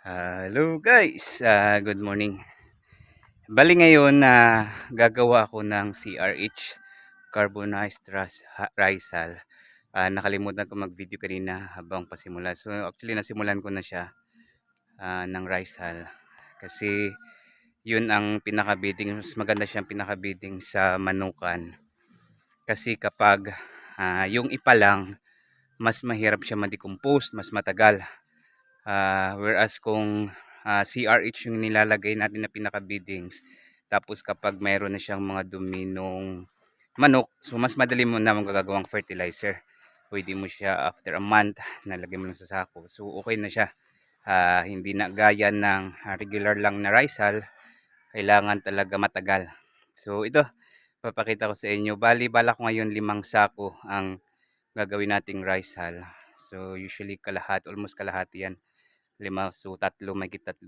Hello guys, good morning. Bali ngayon na gagawa ako ng CRH, Carbonized Rizal. Nakalimutan ko mag-video kanina habang pasimula. So actually nasimulan ko na siya ng Rizal. Kasi yun ang pinaka-bidding, mas maganda siyang pinaka-bidding sa manukan. Kasi kapag yung ipa lang, mas mahirap siya ma-decompose, mas matagal. Whereas kung CRH yung nilalagay natin na pinaka-biddings, tapos kapag mayroon na siyang mga duminong manok, so mas madali mo na magagawang fertilizer. Pwede mo siya after a month, nalagay mo lang sa sako. So okay na siya. Hindi na gaya ng regular lang na Rizal, kailangan talaga matagal. So ito, papakita ko sa inyo. Bali, bala ko ngayon 5 sako ang gagawin nating Rizal. So usually almost kalahati yan. 5, so tatlo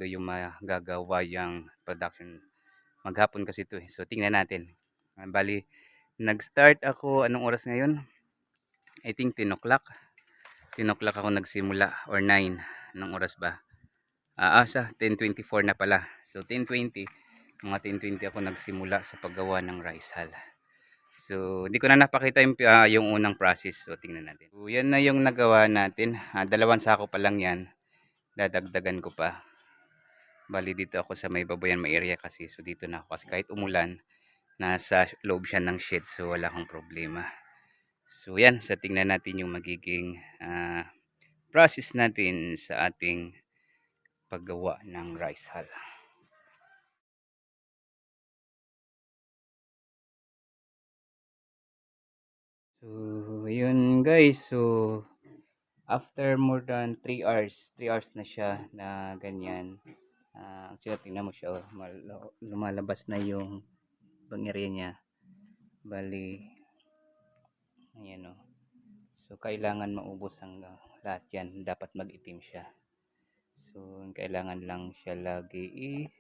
yung magagawa yung production. Maghapon kasi ito eh. So tingnan natin. Bali, nag-start ako, anong oras ngayon? I think 10 o'clock. 10 o'clock ako nagsimula or 9. Anong oras ba? 10:24 na pala. So 10:20, mga 10:20 ako nagsimula sa paggawa ng rice hull. So hindi ko na napakita yung unang process. So tingnan natin. So yan na yung nagawa natin. 2 sako pa lang yan. Dadagdagan ko pa. Bali dito ako sa may baboyan may area kasi. So dito na ako kasi kahit umulan, nasa loob siya ng shed. So wala akong problema. So yan, so tingnan natin yung magiging process natin sa ating paggawa ng rice hull. So yun guys, so after more than 3 hours, 3 hours na siya na ganyan. Actually tingnan mo siya, lumalabas na yung bangirya niya. Bali, ayan o. So kailangan maubos hanggang lahat yan, dapat mag-itim siya. So kailangan lang siya lagi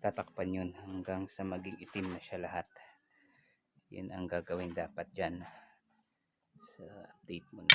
tatakpan yun hanggang sa maging itim na siya lahat. Yan ang gagawin dapat dyan. So update muna.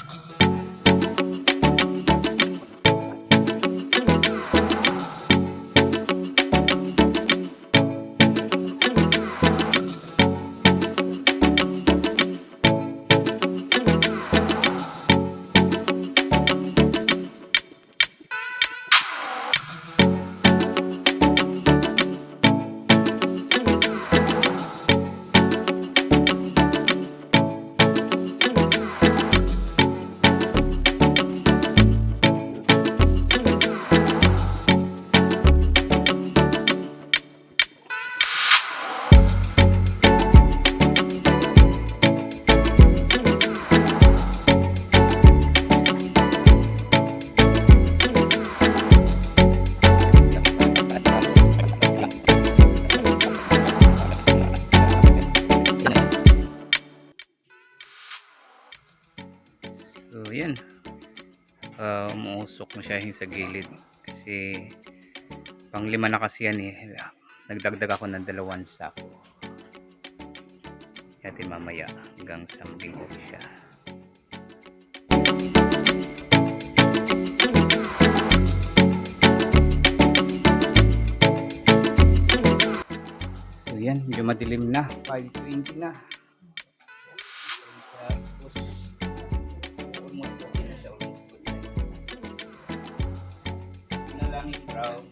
So yan, umuusok mo siya sa gilid kasi pang 5 na kasi yan eh. Nagdagdag ako ng 2 sako. Natin mamaya hanggang sa maging okay siya. So yan, medyo madilim na, 5:20 na. Brown.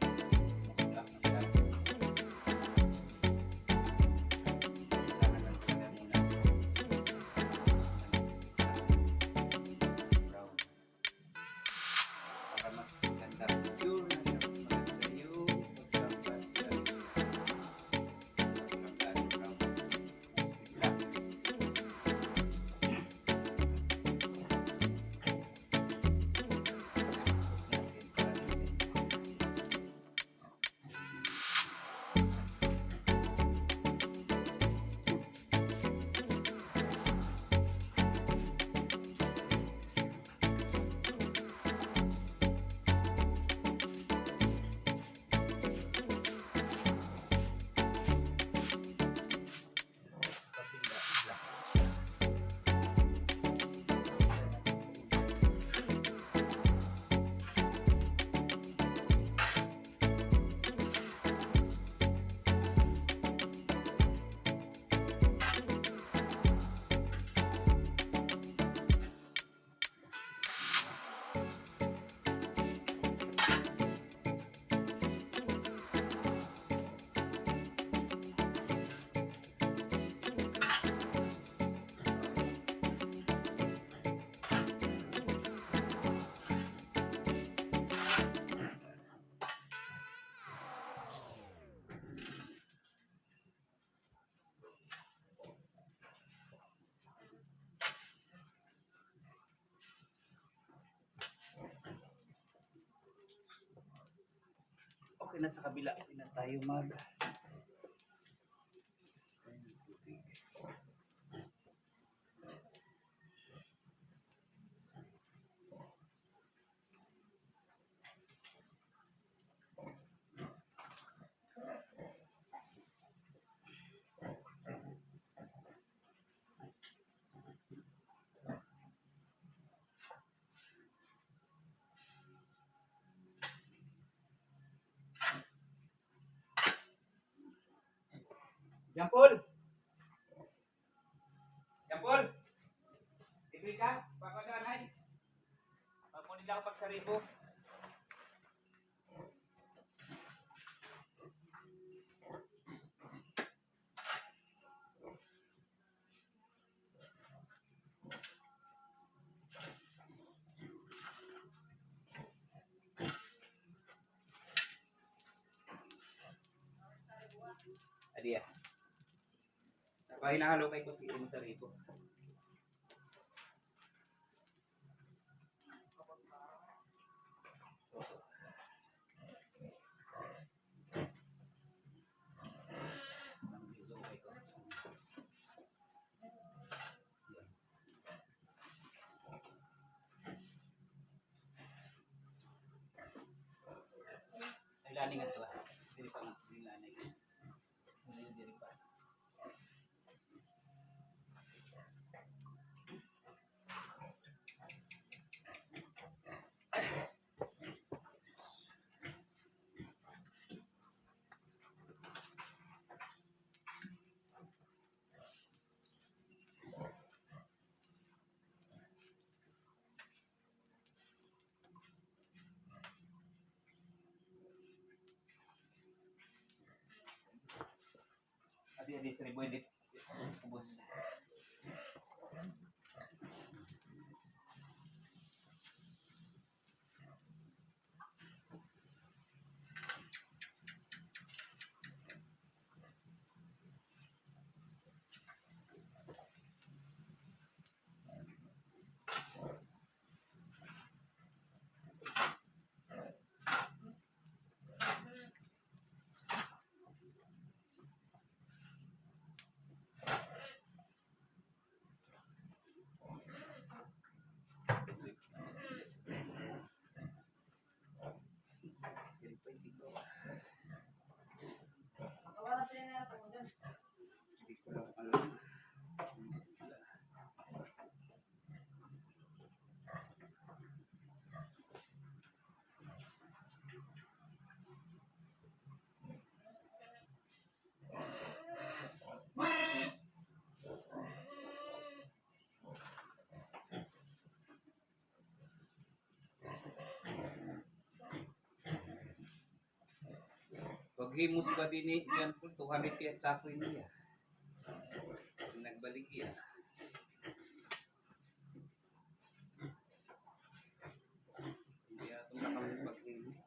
na sa kabila. Hindi na tayo mag... Jampol! Jampol! Ibig ka? Papadanay? Papunin lang pag saribo. Adi ya. Sabay nahalo kay ko sa rito. Ay lani nga to. Dili pa nga lani. Dili pa. Adi seribu edit. Ubus. Pag himus ba din yan po, 200 yan sa akin niya. Nagbalik yan. Hindi atong nakamit pag himus.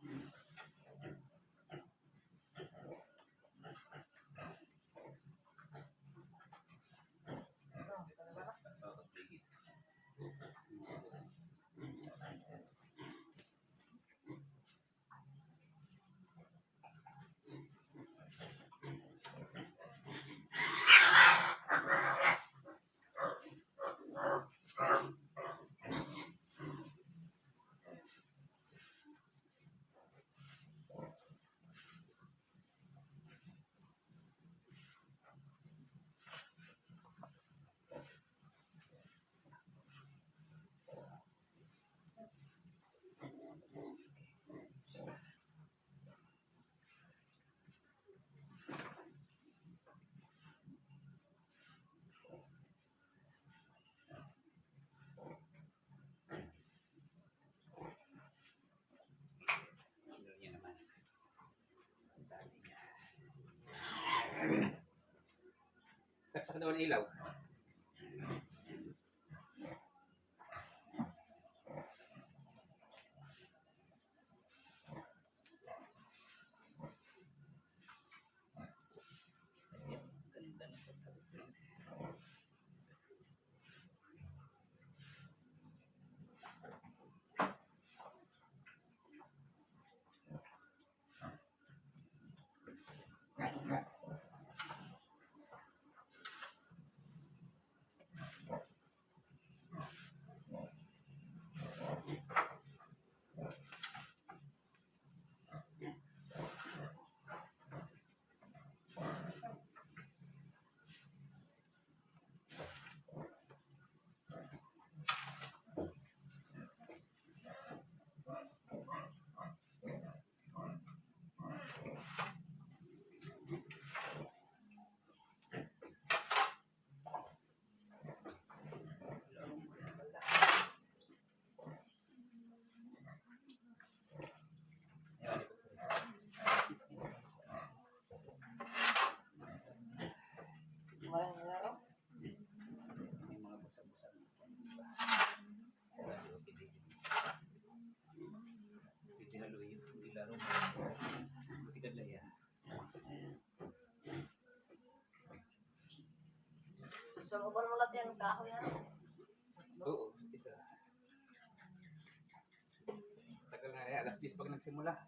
simula.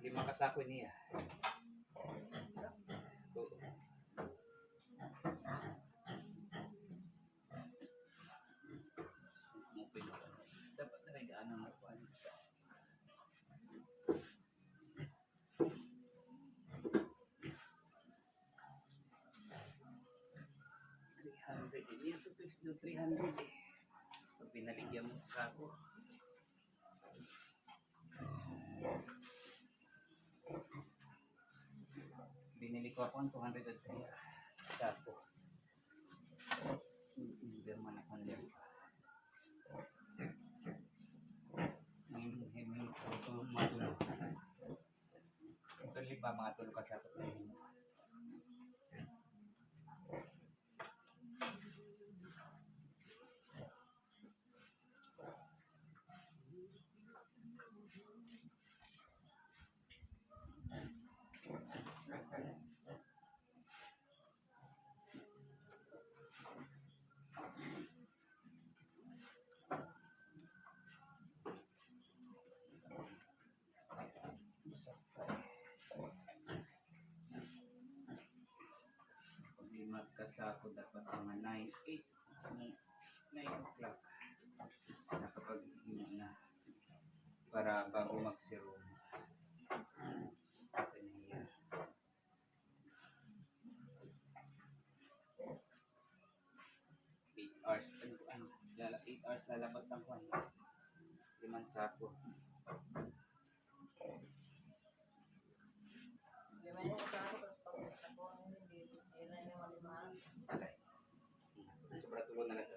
5 kasako niya. Dapat na rin ano mo po. 300 eh. Pag pinaligyan mo sa ako. Binili ko ako ng 200 at kaya sa ako. Hindi man ako nila. Ngayon ito matulog. Ito liba matulog ka sa ako. Kasako dapat mga 9 o'clock nakapag-ino na para bago mag-serum. 8 hours 8 hours lalabas ang kwan 5 sako. Sobra tulong na lang.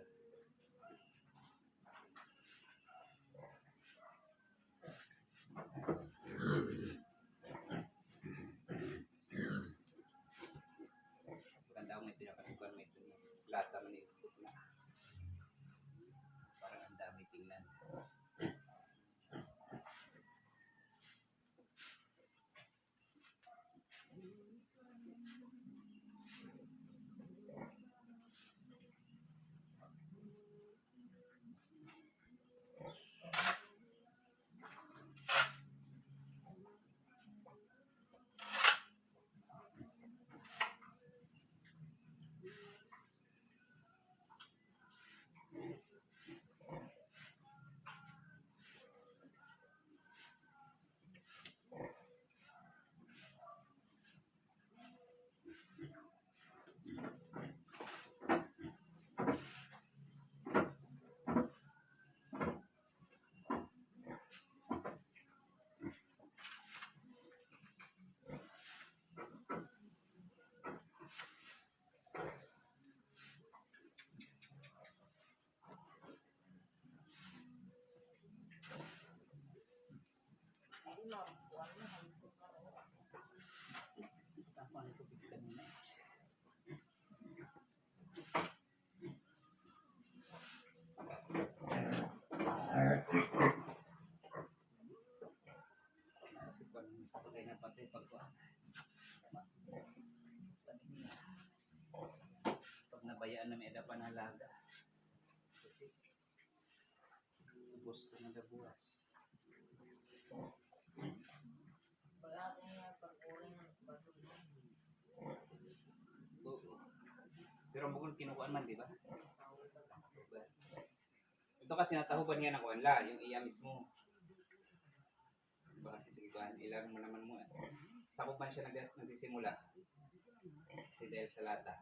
Maganda ako may pinakasukan may lata man ito na. Parang ang dami tingnan. Pag nabayaan na may edapan halaga. Ubos ko na daburas. Pero ang bukod kinukuhaan man, di ba? Ito kasi natahuban nga ng kuwanla, yung iya mismo. Diba kasi tigban, ilang mo naman mo. Sakop man siya nagsisimula. Kasi dahil sa lata.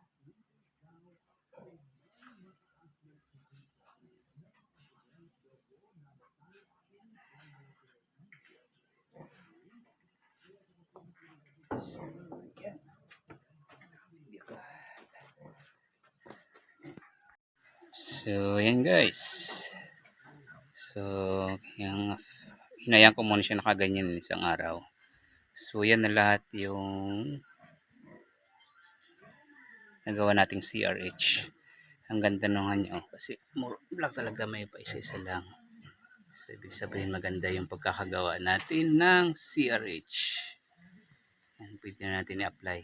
So, yan guys. So, yung hinayang ko muna siya nakaganyan isang araw. So, yan na lahat yung nagawa nating CRH. Ang ganda nung nyo kasi black talaga, may pa isa-isa lang. So, ibig sabihin maganda yung pagkakagawa natin ng CRH. Yan, pwede na natin i-apply.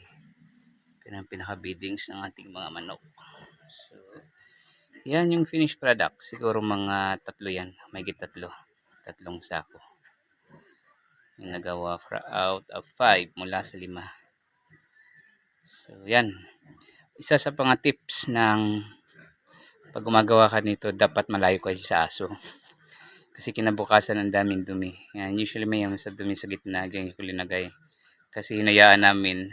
Yan ang pinaka-biddings ng ating mga manok. So, yan yung finished product. Siguro mga 3 yan. May 3. 3 sako. Yung nagawa out of 5 mula sa 5. So yan. Isa sa mga tips ng pag gumagawa ka nito, dapat malayo kayo sa aso. Kasi kinabukasan ang daming dumi. Yan, usually may yung sa dumi sa gitna, diyan ko linagay. Kasi hinayaan namin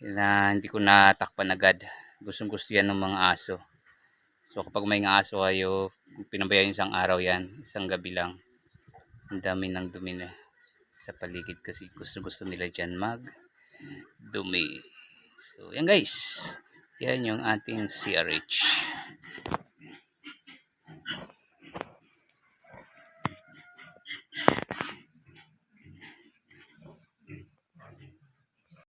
na hindi ko natakpan agad. Gustong gusto yan ng mga aso. So kapag may nga aso kayo, pinabayaan isang araw yan, isang gabi lang. Ang dami ng dumi na sa paligid kasi gusto nila dyan mag dumi. So yan guys, yan yung ating CRH.